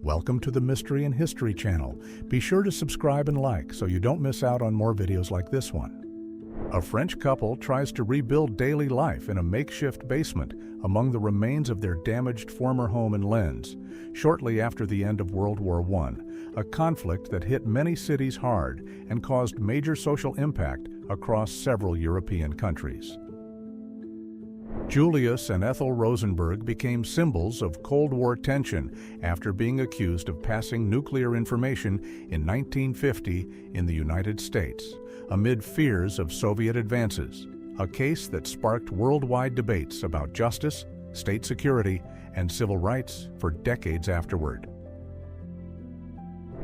Welcome to the Mystery and History channel. Be sure to subscribe and like so you don't miss out on more videos like this one. A French couple tries to rebuild daily life in a makeshift basement among the remains of their damaged former home in Lens, shortly after the end of World War I, a conflict that hit many cities hard and caused major social impact across several European countries. Julius and Ethel Rosenberg became symbols of Cold War tension after being accused of passing nuclear information in 1950 in the United States, amid fears of Soviet advances, a case that sparked worldwide debates about justice, state security, and civil rights for decades afterward.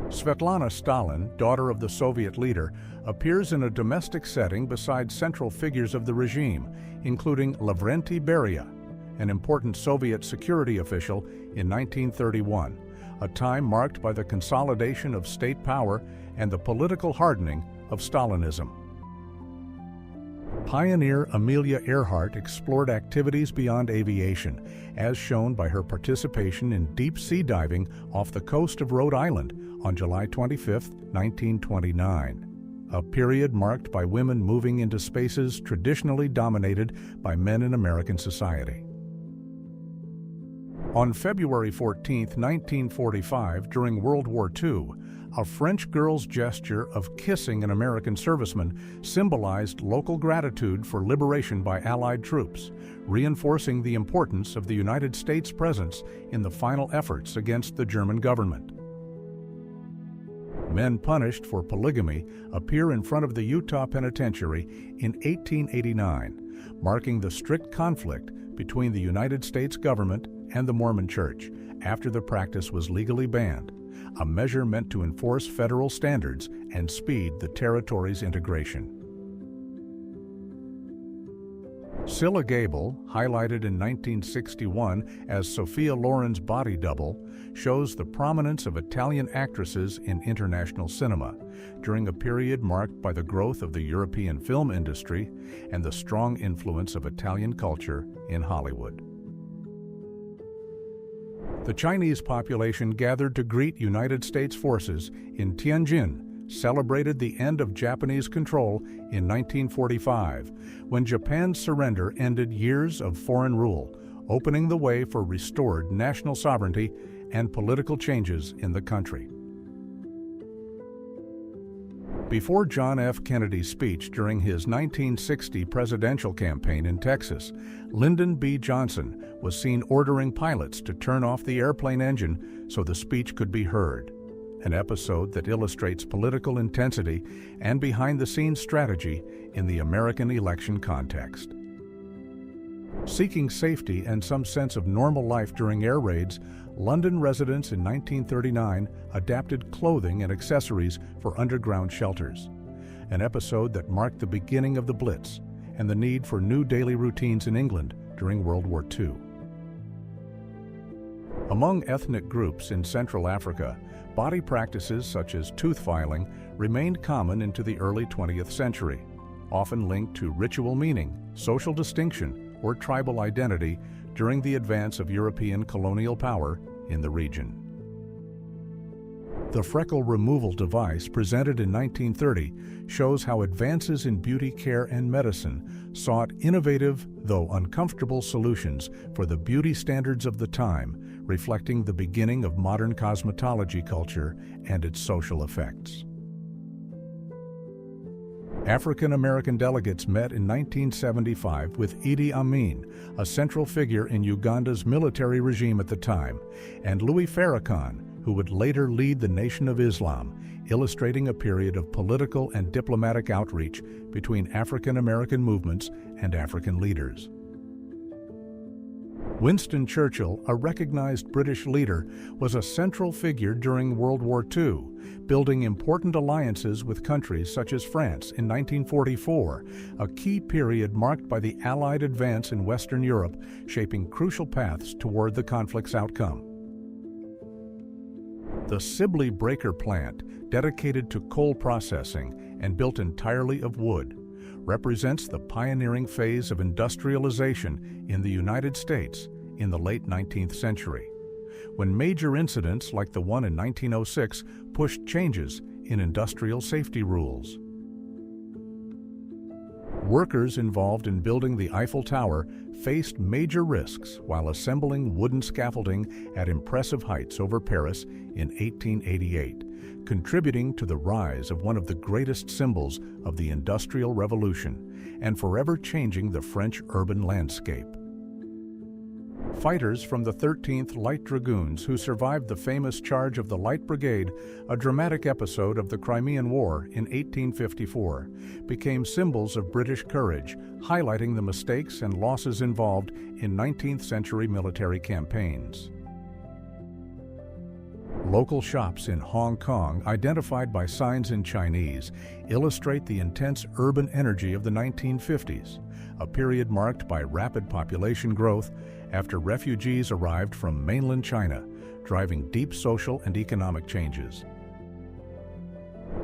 Svetlana Stalin, daughter of the Soviet leader, appears in a domestic setting beside central figures of the regime, including Lavrenti Beria, an important Soviet security official in 1931, a time marked by the consolidation of state power and the political hardening of Stalinism. Pioneer Amelia Earhart explored activities beyond aviation, as shown by her participation in deep-sea diving off the coast of Rhode Island on July 25, 1929, a period marked by women moving into spaces traditionally dominated by men in American society. On February 14, 1945, during World War II, a French girl's gesture of kissing an American serviceman symbolized local gratitude for liberation by Allied troops, reinforcing the importance of the United States' presence in the final efforts against the German government. Men punished for polygamy appear in front of the Utah Penitentiary in 1889, marking the strict conflict between the United States government and the Mormon Church after the practice was legally banned, a measure meant to enforce federal standards and speed the territory's integration. Scylla Gable, highlighted in 1961 as Sophia Loren's body double, shows the prominence of Italian actresses in international cinema during a period marked by the growth of the European film industry and the strong influence of Italian culture in Hollywood. The Chinese population gathered to greet United States forces in Tianjin, celebrated the end of Japanese control in 1945, when Japan's surrender ended years of foreign rule, opening the way for restored national sovereignty and political changes in the country. Before John F. Kennedy's speech during his 1960 presidential campaign in Texas, Lyndon B. Johnson was seen ordering pilots to turn off the airplane engine so the speech could be heard, an episode that illustrates political intensity and behind-the-scenes strategy in the American election context. Seeking safety and some sense of normal life during air raids, London residents in 1939 adapted clothing and accessories for underground shelters, an episode that marked the beginning of the Blitz and the need for new daily routines in England during World War II. Among ethnic groups in Central Africa, body practices such as tooth filing remained common into the early 20th century, often linked to ritual meaning, social distinction, or tribal identity during the advance of European colonial power in the region. The freckle removal device, presented in 1930, shows how advances in beauty care and medicine sought innovative, though uncomfortable, solutions for the beauty standards of the time, reflecting the beginning of modern cosmetology culture and its social effects. African American delegates met in 1975 with Idi Amin, a central figure in Uganda's military regime at the time, and Louis Farrakhan, who would later lead the Nation of Islam, illustrating a period of political and diplomatic outreach between African American movements and African leaders. Winston Churchill, a recognized British leader, was a central figure during World War II, building important alliances with countries such as France in 1944, a key period marked by the Allied advance in Western Europe, shaping crucial paths toward the conflict's outcome. The Sibley Breaker plant, dedicated to coal processing and built entirely of wood, represents the pioneering phase of industrialization in the United States in the late 19th century. when major incidents like the one in 1906 pushed changes in industrial safety rules. Workers involved in building the Eiffel Tower faced major risks while assembling wooden scaffolding at impressive heights over Paris in 1888, contributing to the rise of one of the greatest symbols of the Industrial Revolution and forever changing the French urban landscape. Fighters from the 13th Light Dragoons who survived the famous charge of the Light Brigade, a dramatic episode of the Crimean War in 1854, became symbols of British courage, highlighting the mistakes and losses involved in 19th-century military campaigns. Local shops in Hong Kong, identified by signs in Chinese, illustrate the intense urban energy of the 1950s, a period marked by rapid population growth after refugees arrived from mainland China, driving deep social and economic changes.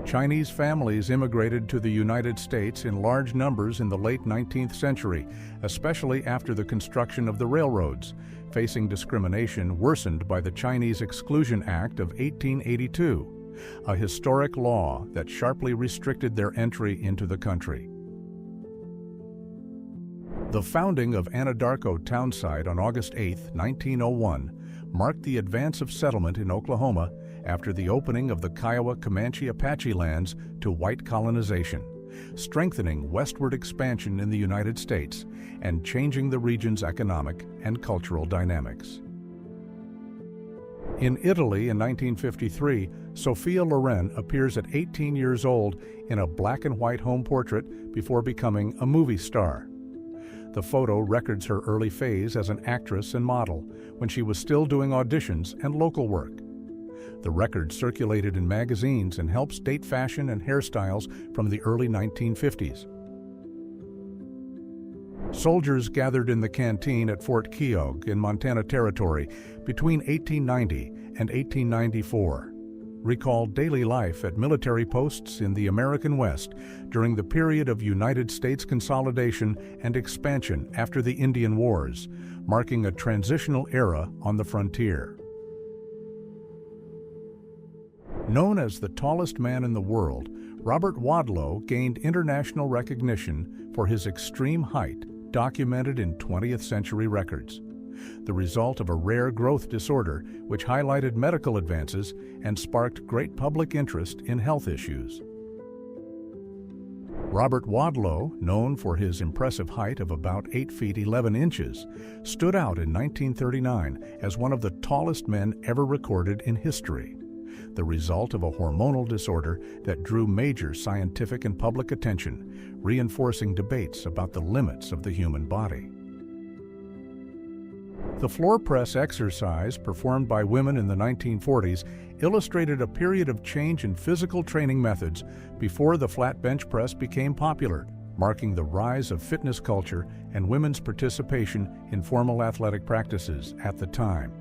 Chinese families immigrated to the United States in large numbers in the late 19th century, especially after the construction of the railroads, facing discrimination worsened by the Chinese Exclusion Act of 1882, a historic law that sharply restricted their entry into the country. The founding of Anadarko Townsite on August 8, 1901, marked the advance of settlement in Oklahoma after the opening of the Kiowa Comanche Apache lands to white colonization, strengthening westward expansion in the United States and changing the region's economic and cultural dynamics. In Italy in 1953, Sophia Loren appears at 18 years old in a black and white home portrait before becoming a movie star. The photo records her early phase as an actress and model, when she was still doing auditions and local work. The record circulated in magazines and helps date fashion and hairstyles from the early 1950s. Soldiers gathered in the canteen at Fort Keogh in Montana Territory between 1890 and 1894. Recalled daily life at military posts in the American West during the period of United States consolidation and expansion after the Indian Wars, marking a transitional era on the frontier. Known as the tallest man in the world, Robert Wadlow gained international recognition for his extreme height, documented in 20th century records, the result of a rare growth disorder which highlighted medical advances and sparked great public interest in health issues. Robert Wadlow, known for his impressive height of about 8 feet 11 inches, stood out in 1939 as one of the tallest men ever recorded in history, the result of a hormonal disorder that drew major scientific and public attention, reinforcing debates about the limits of the human body. The floor press exercise performed by women in the 1940s illustrated a period of change in physical training methods before the flat bench press became popular, marking the rise of fitness culture and women's participation in formal athletic practices at the time.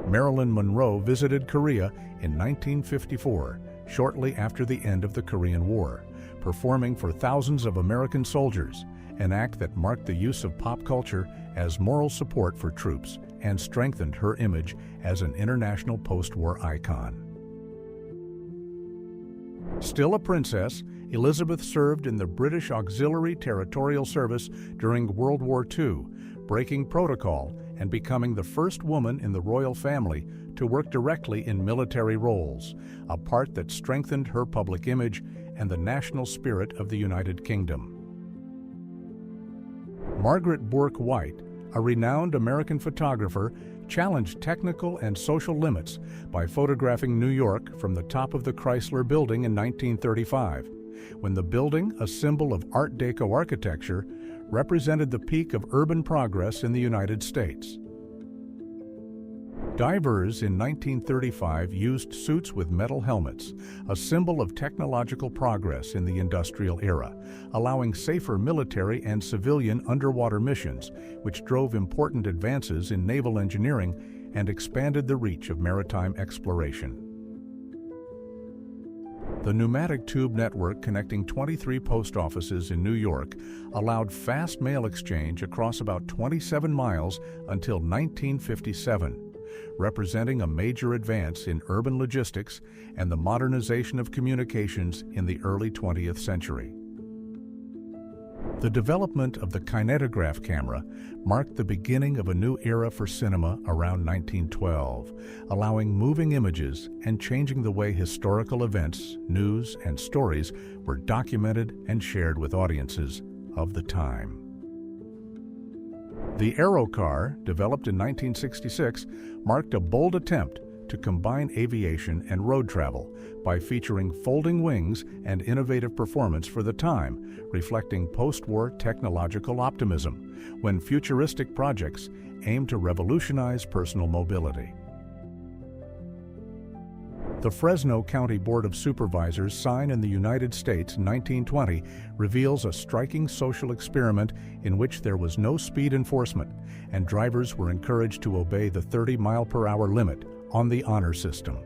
Marilyn Monroe visited Korea in 1954, shortly after the end of the Korean War, performing for thousands of American soldiers, an act that marked the use of pop culture as moral support for troops and strengthened her image as an international post-war icon. Still a princess, Elizabeth served in the British Auxiliary Territorial Service during World War II, breaking protocol and becoming the first woman in the royal family to work directly in military roles, a part that strengthened her public image and the national spirit of the United Kingdom. Margaret Bourke White, a renowned American photographer, challenged technical and social limits by photographing New York from the top of the Chrysler Building in 1935, when the building, a symbol of Art Deco architecture, represented the peak of urban progress in the United States. Divers in 1935 used suits with metal helmets, a symbol of technological progress in the industrial era, allowing safer military and civilian underwater missions, which drove important advances in naval engineering and expanded the reach of maritime exploration. The pneumatic tube network connecting 23 post offices in New York allowed fast mail exchange across about 27 miles until 1957, representing a major advance in urban logistics and the modernization of communications in the early 20th century. The development of the kinetograph camera marked the beginning of a new era for cinema around 1912, allowing moving images and changing the way historical events, news, and stories were documented and shared with audiences of the time. The Aerocar, developed in 1966, marked a bold attempt to combine aviation and road travel by featuring folding wings and innovative performance for the time, reflecting post-war technological optimism when futuristic projects aimed to revolutionize personal mobility. The Fresno County Board of Supervisors' sign in the United States in 1920 reveals a striking social experiment in which there was no speed enforcement and drivers were encouraged to obey the 30-mile-per-hour limit on the honor system.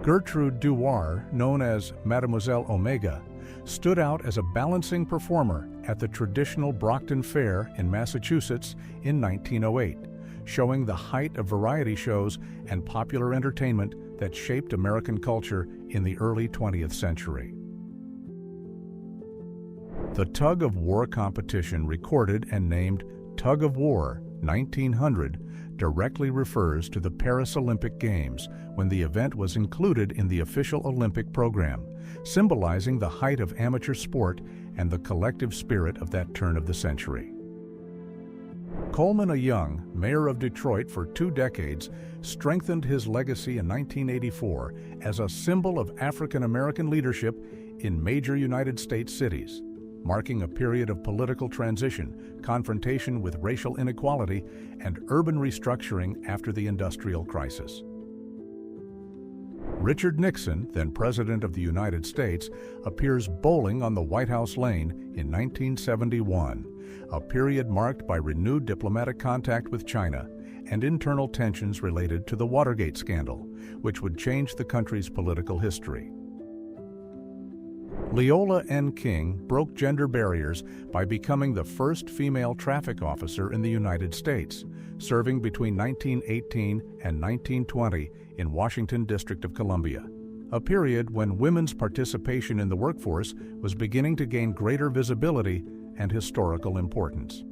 Gertrude Dewar, known as Mademoiselle Omega, stood out as a balancing performer at the traditional Brockton Fair in Massachusetts in 1908, showing the height of variety shows and popular entertainment that shaped American culture in the early 20th century. The tug-of-war competition, recorded and named Tug of War 1900, directly refers to the Paris Olympic Games, when the event was included in the official Olympic program, symbolizing the height of amateur sport and the collective spirit of that turn of the century. Coleman Young, mayor of Detroit for 2 decades, strengthened his legacy in 1984 as a symbol of African American leadership in major United States cities, marking a period of political transition, confrontation with racial inequality, and urban restructuring after the industrial crisis. Richard Nixon, then President of the United States, appears bowling on the White House lane in 1971, a period marked by renewed diplomatic contact with China and internal tensions related to the Watergate scandal, which would change the country's political history. Leola N. King broke gender barriers by becoming the first female traffic officer in the United States, serving between 1918 and 1920 in Washington, District of Columbia, a period when women's participation in the workforce was beginning to gain greater visibility and historical importance.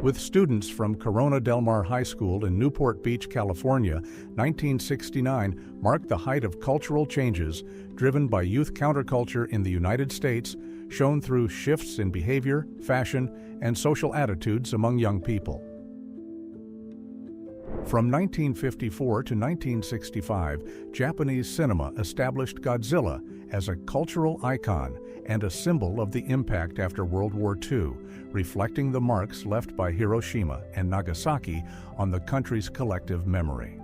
With students from Corona Del Mar High School in Newport Beach, California, 1969 marked the height of cultural changes driven by youth counterculture in the United States, shown through shifts in behavior, fashion, and social attitudes among young people. From 1954 to 1965, Japanese cinema established Godzilla as a cultural icon and a symbol of the impact after World War II, reflecting the marks left by Hiroshima and Nagasaki on the country's collective memory.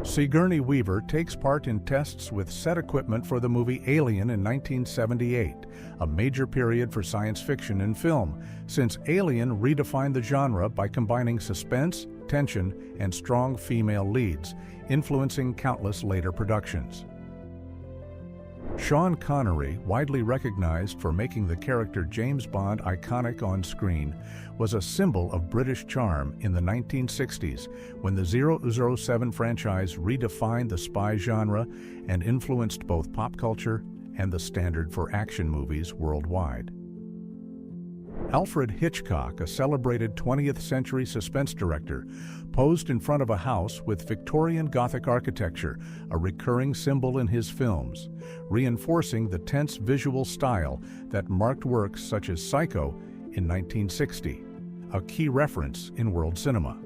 Sigourney Weaver takes part in tests with set equipment for the movie Alien in 1978, a major period for science fiction and film, since Alien redefined the genre by combining suspense, tension, and strong female leads, influencing countless later productions. Sean Connery, widely recognized for making the character James Bond iconic on screen, was a symbol of British charm in the 1960s when the 007 franchise redefined the spy genre and influenced both pop culture and the standard for action movies worldwide. Alfred Hitchcock, a celebrated 20th century suspense director, posed in front of a house with Victorian Gothic architecture, a recurring symbol in his films, reinforcing the tense visual style that marked works such as Psycho in 1960, a key reference in world cinema.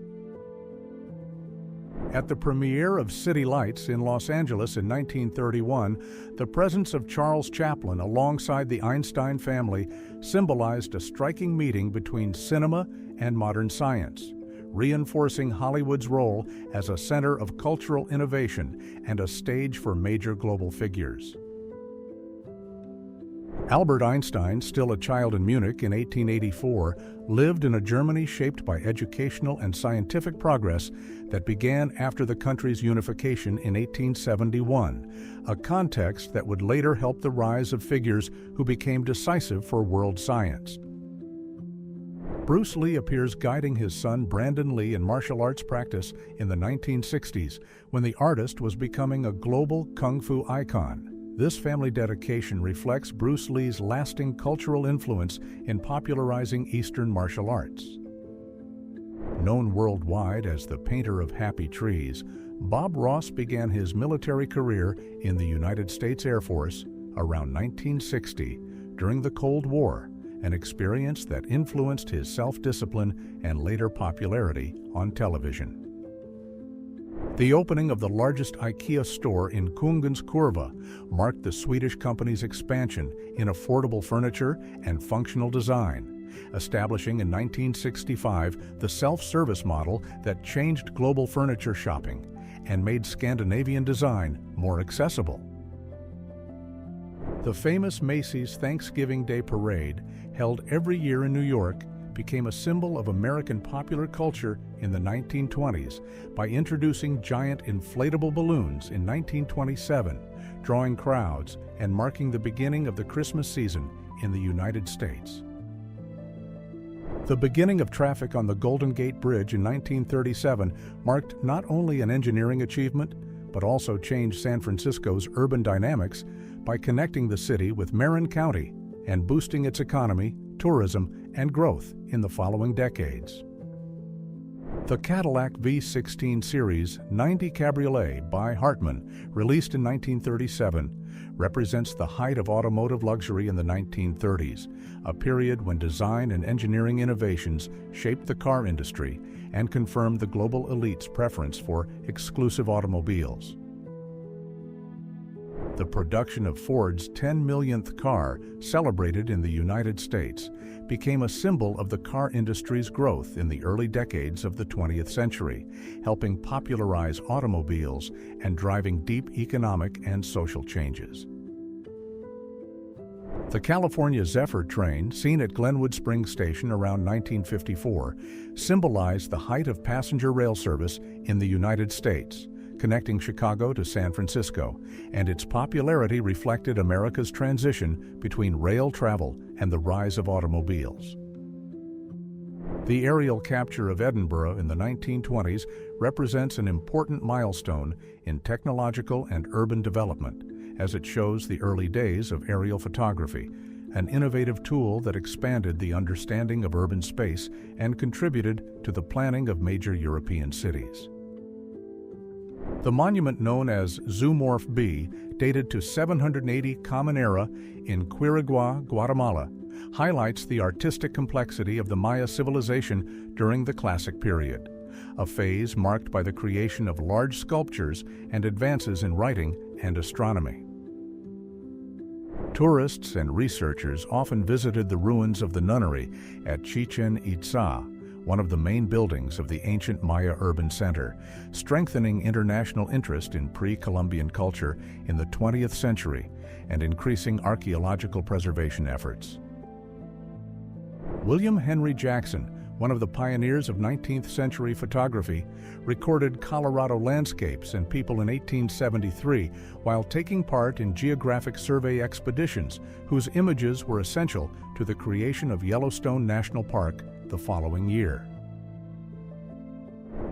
At the premiere of City Lights in Los Angeles in 1931, the presence of Charles Chaplin alongside the Einstein family symbolized a striking meeting between cinema and modern science, reinforcing Hollywood's role as a center of cultural innovation and a stage for major global figures. Albert Einstein, still a child in Munich in 1884, lived in a Germany shaped by educational and scientific progress that began after the country's unification in 1871, a context that would later help the rise of figures who became decisive for world science. Bruce Lee appears guiding his son Brandon Lee in martial arts practice in the 1960s, when the artist was becoming a global kung fu icon. This family dedication reflects Bruce Lee's lasting cultural influence in popularizing Eastern martial arts. Known worldwide as the painter of happy trees, Bob Ross began his military career in the United States Air Force around 1960 during the Cold War, an experience that influenced his self-discipline and later popularity on television. The opening of the largest IKEA store in Kungens Kurva marked the Swedish company's expansion in affordable furniture and functional design, establishing in 1965 the self-service model that changed global furniture shopping and made Scandinavian design more accessible. The famous Macy's Thanksgiving Day Parade, held every year in New York, became a symbol of American popular culture in the 1920s by introducing giant inflatable balloons in 1927, drawing crowds and marking the beginning of the Christmas season in the United States. The beginning of traffic on the Golden Gate Bridge in 1937 marked not only an engineering achievement, but also changed San Francisco's urban dynamics by connecting the city with Marin County and boosting its economy, tourism, and growth in the following decades. The Cadillac V16 Series 90 Cabriolet by Hartman, released in 1937, represents the height of automotive luxury in the 1930s, a period when design and engineering innovations shaped the car industry and confirmed the global elite's preference for exclusive automobiles. The production of Ford's 10 millionth car, celebrated in the United States, became a symbol of the car industry's growth in the early decades of the 20th century, helping popularize automobiles and driving deep economic and social changes. The California Zephyr train, seen at Glenwood Springs Station around 1954, symbolized the height of passenger rail service in the United States, connecting Chicago to San Francisco, and its popularity reflected America's transition between rail travel and the rise of automobiles. The aerial capture of Edinburgh in the 1920s represents an important milestone in technological and urban development, as it shows the early days of aerial photography, an innovative tool that expanded the understanding of urban space and contributed to the planning of major European cities. The monument known as Zoomorph B, dated to 780 Common Era in Quirigua, Guatemala, highlights the artistic complexity of the Maya civilization during the Classic period, a phase marked by the creation of large sculptures and advances in writing and astronomy. Tourists and researchers often visited the ruins of the nunnery at Chichen Itza, one of the main buildings of the ancient Maya urban center, strengthening international interest in pre-Columbian culture in the 20th century and increasing archaeological preservation efforts. William Henry Jackson, one of the pioneers of 19th century photography, recorded Colorado landscapes and people in 1873 while taking part in geographic survey expeditions whose images were essential to the creation of Yellowstone National Park the following year.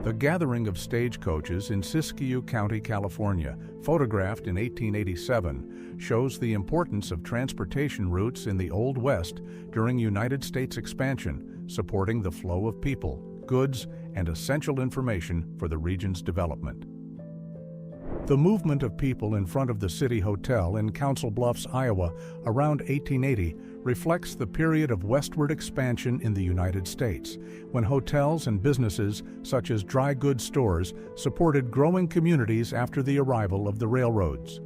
The gathering of stagecoaches in Siskiyou County, California, photographed in 1887, shows the importance of transportation routes in the Old West during United States expansion, supporting the flow of people, goods, and essential information for the region's development. The movement of people in front of the City Hotel in Council Bluffs, Iowa, around 1880 reflects the period of westward expansion in the United States, when hotels and businesses such as dry goods stores supported growing communities after the arrival of the railroads.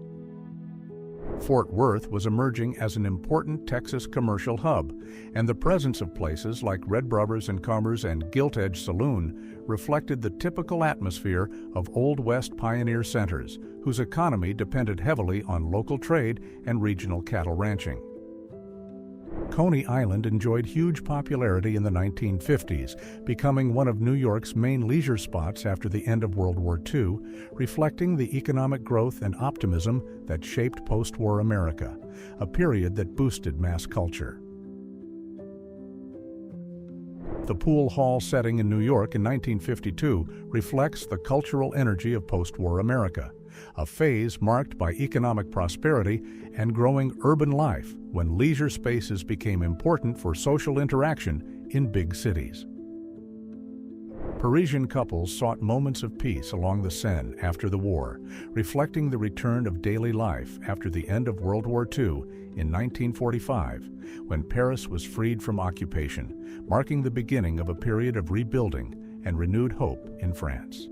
Fort Worth was emerging as an important Texas commercial hub, and the presence of places like Red Brothers and Commerce and Gilt Edge Saloon reflected the typical atmosphere of Old West pioneer centers, whose economy depended heavily on local trade and regional cattle ranching. Coney Island enjoyed huge popularity in the 1950s, becoming one of New York's main leisure spots after the end of World War II, reflecting the economic growth and optimism that shaped post-war America, a period that boosted mass culture. The pool hall setting in New York in 1952 reflects the cultural energy of post-war America, a phase marked by economic prosperity and growing urban life when leisure spaces became important for social interaction in big cities. Parisian couples sought moments of peace along the Seine after the war, reflecting the return of daily life after the end of World War II in 1945, when Paris was freed from occupation, marking the beginning of a period of rebuilding and renewed hope in France.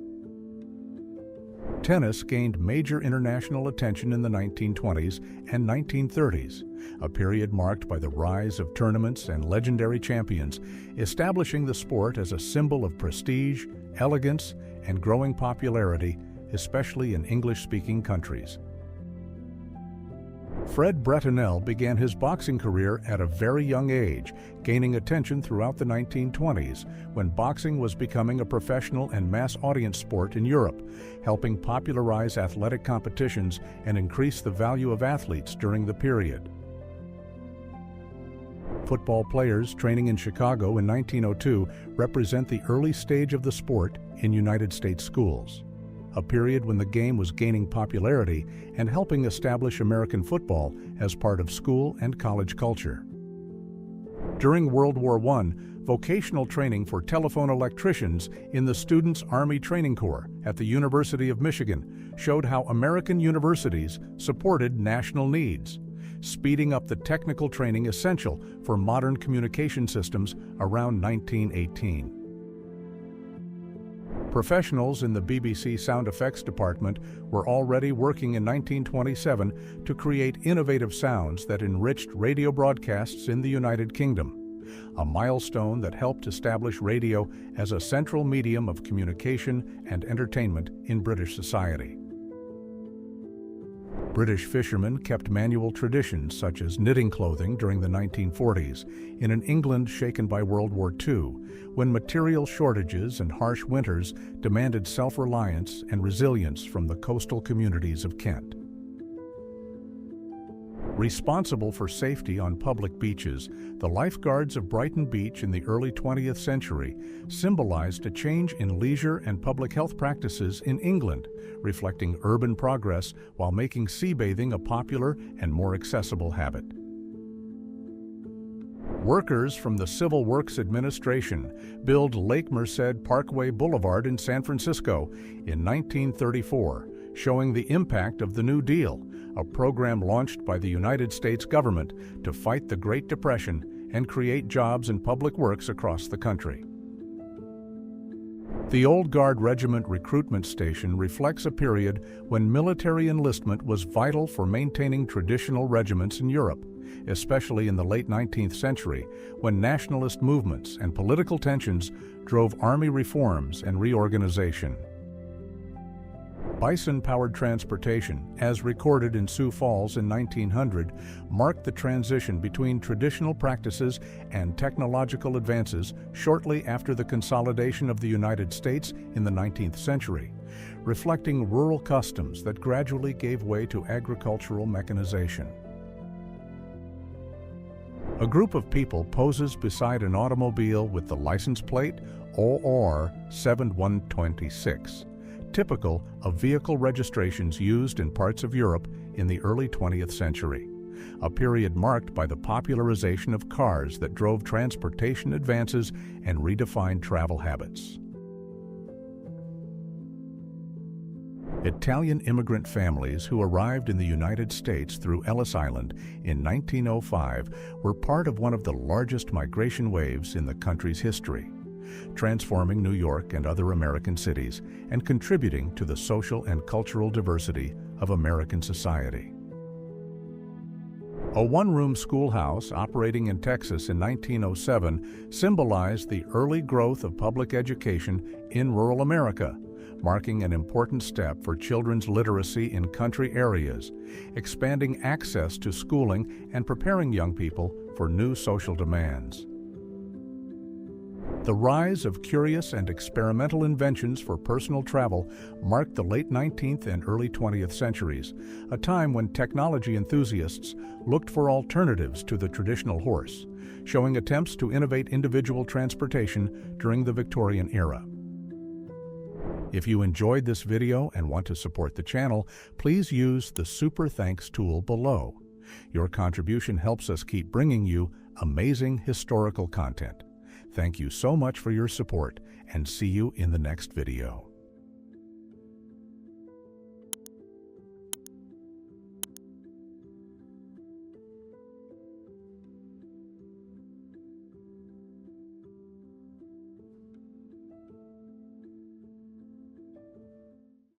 Tennis gained major international attention in the 1920s and 1930s, a period marked by the rise of tournaments and legendary champions, establishing the sport as a symbol of prestige, elegance, and growing popularity, especially in English-speaking countries. Fred Bretonel began his boxing career at a very young age, gaining attention throughout the 1920s, when boxing was becoming a professional and mass audience sport in Europe, helping popularize athletic competitions and increase the value of athletes during the period. Football players training in Chicago in 1902 represent the early stage of the sport in United States schools, a period when the game was gaining popularity and helping establish American football as part of school and college culture. During World War I, vocational training for telephone electricians in the Students' Army Training Corps at the University of Michigan showed how American universities supported national needs, speeding up the technical training essential for modern communication systems around 1918. Professionals in the BBC sound effects department were already working in 1927 to create innovative sounds that enriched radio broadcasts in the United Kingdom, a milestone that helped establish radio as a central medium of communication and entertainment in British society. British fishermen kept manual traditions such as knitting clothing during the 1940s in an England shaken by World War II, when material shortages and harsh winters demanded self-reliance and resilience from the coastal communities of Kent. Responsible for safety on public beaches, the lifeguards of Brighton Beach in the early 20th century symbolized a change in leisure and public health practices in England, reflecting urban progress while making sea bathing a popular and more accessible habit. Workers from the Civil Works Administration built Lake Merced Parkway Boulevard in San Francisco in 1934, showing the impact of the New Deal, a program launched by the United States government to fight the Great Depression and create jobs in public works across the country. The Old Guard Regiment Recruitment Station reflects a period when military enlistment was vital for maintaining traditional regiments in Europe, especially in the late 19th century, when nationalist movements and political tensions drove army reforms and reorganization. Bison-powered transportation, as recorded in Sioux Falls in 1900, marked the transition between traditional practices and technological advances shortly after the consolidation of the United States in the 19th century, reflecting rural customs that gradually gave way to agricultural mechanization. A group of people poses beside an automobile with the license plate OR 7126. Typical of vehicle registrations used in parts of Europe in the early 20th century, a period marked by the popularization of cars that drove transportation advances and redefined travel habits. Italian immigrant families who arrived in the United States through Ellis Island in 1905 were part of one of the largest migration waves in the country's history, transforming New York and other American cities and contributing to the social and cultural diversity of American society. A one-room schoolhouse operating in Texas in 1907 symbolized the early growth of public education in rural America, marking an important step for children's literacy in country areas, expanding access to schooling and preparing young people for new social demands. The rise of curious and experimental inventions for personal travel marked the late 19th and early 20th centuries, a time when technology enthusiasts looked for alternatives to the traditional horse, showing attempts to innovate individual transportation during the Victorian era. If you enjoyed this video and want to support the channel, please use the Super Thanks tool below. Your contribution helps us keep bringing you amazing historical content. Thank you so much for your support, and see you in the next video.